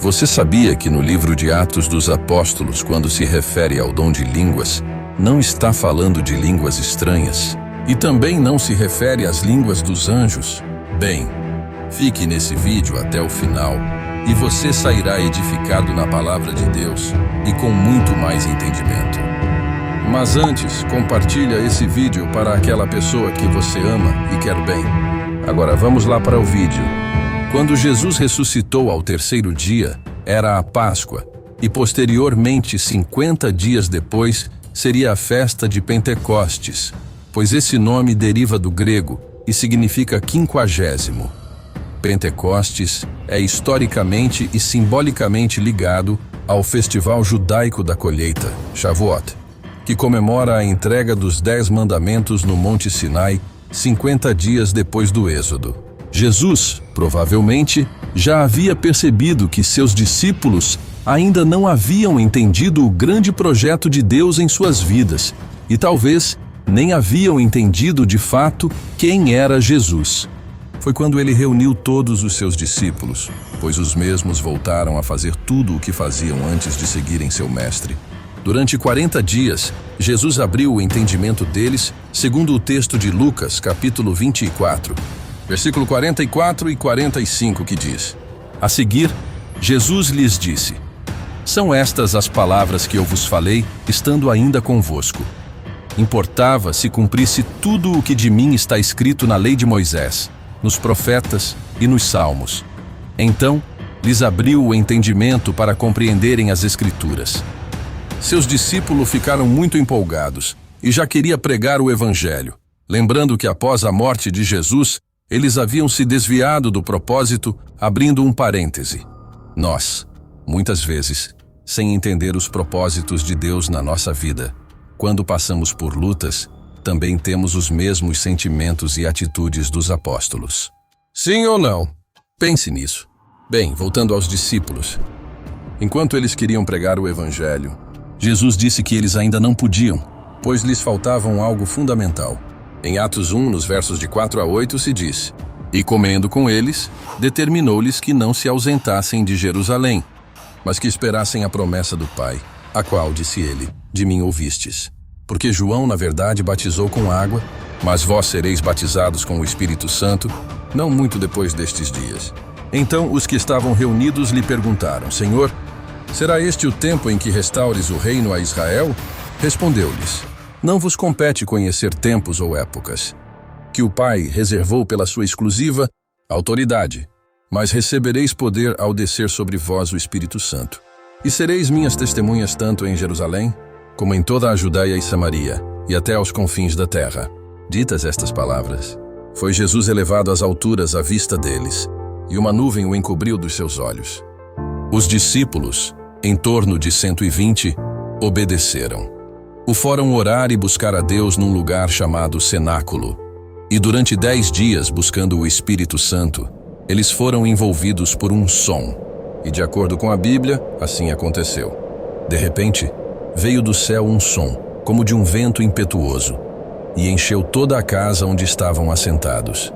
Você sabia que no livro de Atos dos Apóstolos, quando se refere ao dom de línguas, não está falando de línguas estranhas? E também não se refere às línguas dos anjos? Bem, fique nesse vídeo até o final e você sairá edificado na palavra de Deus e com muito mais entendimento. Mas antes, compartilha esse vídeo para aquela pessoa que você ama e quer bem. Agora vamos lá para o vídeo. Quando Jesus ressuscitou ao terceiro dia, era a Páscoa, e posteriormente, 50 dias depois, seria a festa de Pentecostes, pois esse nome deriva do grego e significa 50º. Pentecostes é historicamente e simbolicamente ligado ao festival judaico da colheita, Shavuot, que comemora a entrega dos 10 mandamentos no Monte Sinai, 50 dias depois do Êxodo. Jesus, provavelmente, já havia percebido que seus discípulos ainda não haviam entendido o grande projeto de Deus em suas vidas e talvez nem haviam entendido de fato quem era Jesus. Foi quando ele reuniu todos os seus discípulos, pois os mesmos voltaram a fazer tudo o que faziam antes de seguirem seu mestre. Durante 40 dias, Jesus abriu o entendimento deles, segundo o texto de Lucas, capítulo 24, versículo 44 e 45, que diz: A seguir, Jesus lhes disse: São estas as palavras que eu vos falei, estando ainda convosco. Importava se cumprisse tudo o que de mim está escrito na lei de Moisés, nos profetas e nos salmos. Então, lhes abriu o entendimento para compreenderem as Escrituras. Seus discípulos ficaram muito empolgados e já queria pregar o Evangelho, lembrando que após a morte de Jesus, eles haviam se desviado do propósito, abrindo um parêntese. Nós, muitas vezes, sem entender os propósitos de Deus na nossa vida, quando passamos por lutas, também temos os mesmos sentimentos e atitudes dos apóstolos. Sim ou não? Pense nisso. Bem, voltando aos discípulos. Enquanto eles queriam pregar o Evangelho, Jesus disse que eles ainda não podiam, pois lhes faltavam algo fundamental. Em Atos 1, nos versos de 4 a 8, se diz: E comendo com eles, determinou-lhes que não se ausentassem de Jerusalém, mas que esperassem a promessa do Pai, a qual, disse ele, de mim ouvistes. Porque João, na verdade, batizou com água, mas vós sereis batizados com o Espírito Santo, não muito depois destes dias. Então os que estavam reunidos lhe perguntaram: Senhor, será este o tempo em que restaures o reino a Israel? Respondeu-lhes: Não vos compete conhecer tempos ou épocas, que o Pai reservou pela sua exclusiva autoridade, mas recebereis poder ao descer sobre vós o Espírito Santo. E sereis minhas testemunhas tanto em Jerusalém, como em toda a Judeia e Samaria, e até aos confins da terra. Ditas estas palavras, foi Jesus elevado às alturas à vista deles, e uma nuvem o encobriu dos seus olhos. Os discípulos, em torno de 120, obedeceram. O foram orar e buscar a Deus num lugar chamado Cenáculo. E durante 10 dias, buscando o Espírito Santo, eles foram envolvidos por um som. E de acordo com a Bíblia, assim aconteceu. De repente, veio do céu um som, como de um vento impetuoso, e encheu toda a casa onde estavam assentados.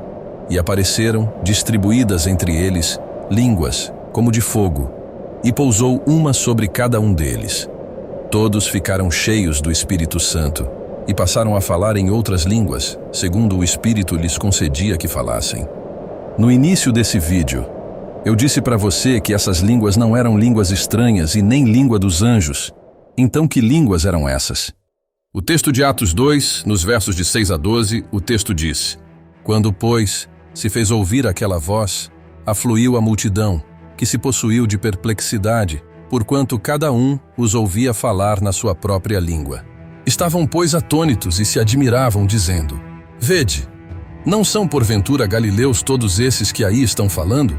E apareceram, distribuídas entre eles, línguas, como de fogo, e pousou uma sobre cada um deles. Todos ficaram cheios do Espírito Santo e passaram a falar em outras línguas, segundo o Espírito lhes concedia que falassem. No início desse vídeo, eu disse para você que essas línguas não eram línguas estranhas e nem língua dos anjos. Então que línguas eram essas? O texto de Atos 2, nos versos de 6 a 12, o texto diz: Quando, pois, se fez ouvir aquela voz, afluiu a multidão, que se possuiu de perplexidade, porquanto cada um os ouvia falar na sua própria língua. Estavam, pois, atônitos e se admiravam, dizendo: Vede, não são porventura galileus todos esses que aí estão falando?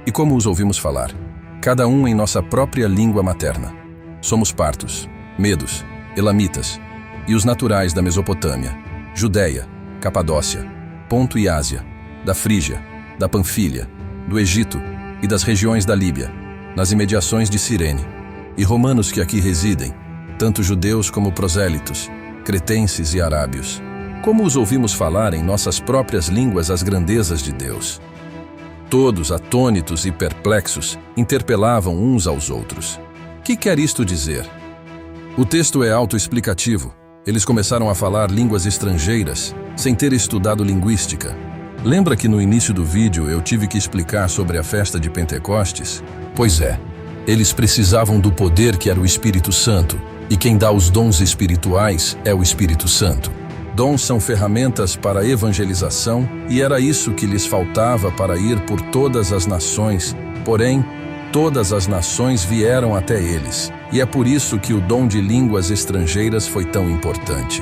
E como os ouvimos falar? Cada um em nossa própria língua materna. Somos partos, medos, elamitas, e os naturais da Mesopotâmia, Judeia, Capadócia, Ponto e Ásia, da Frígia, da Panfilha, do Egito e das regiões da Líbia, nas imediações de Cirene, e romanos que aqui residem, tanto judeus como prosélitos, cretenses e arábios. Como os ouvimos falar em nossas próprias línguas as grandezas de Deus? todos, atônitos e perplexos, interpelavam uns aos outros. Que quer isto dizer? O texto é autoexplicativo. Eles começaram a falar línguas estrangeiras, sem ter estudado linguística. Lembra que no início do vídeo eu tive que explicar sobre a festa de Pentecostes? Pois é, eles precisavam do poder que era o Espírito Santo, e quem dá os dons espirituais é o Espírito Santo. Dons são ferramentas para a evangelização e era isso que lhes faltava para ir por todas as nações, porém, todas as nações vieram até eles, e é por isso que o dom de línguas estrangeiras foi tão importante.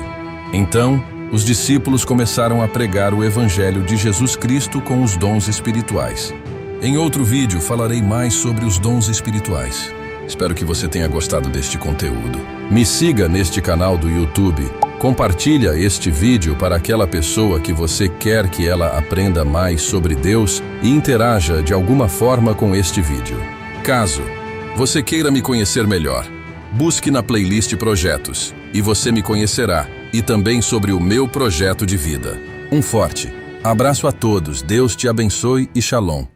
Então, os discípulos começaram a pregar o Evangelho de Jesus Cristo com os dons espirituais. Em outro vídeo falarei mais sobre os dons espirituais. Espero que você tenha gostado deste conteúdo. Me siga neste canal do YouTube. Compartilha este vídeo para aquela pessoa que você quer que ela aprenda mais sobre Deus e interaja de alguma forma com este vídeo. Caso você queira me conhecer melhor, busque na playlist Projetos e você me conhecerá, e também sobre o meu projeto de vida. Um forte abraço a todos, Deus te abençoe e Shalom.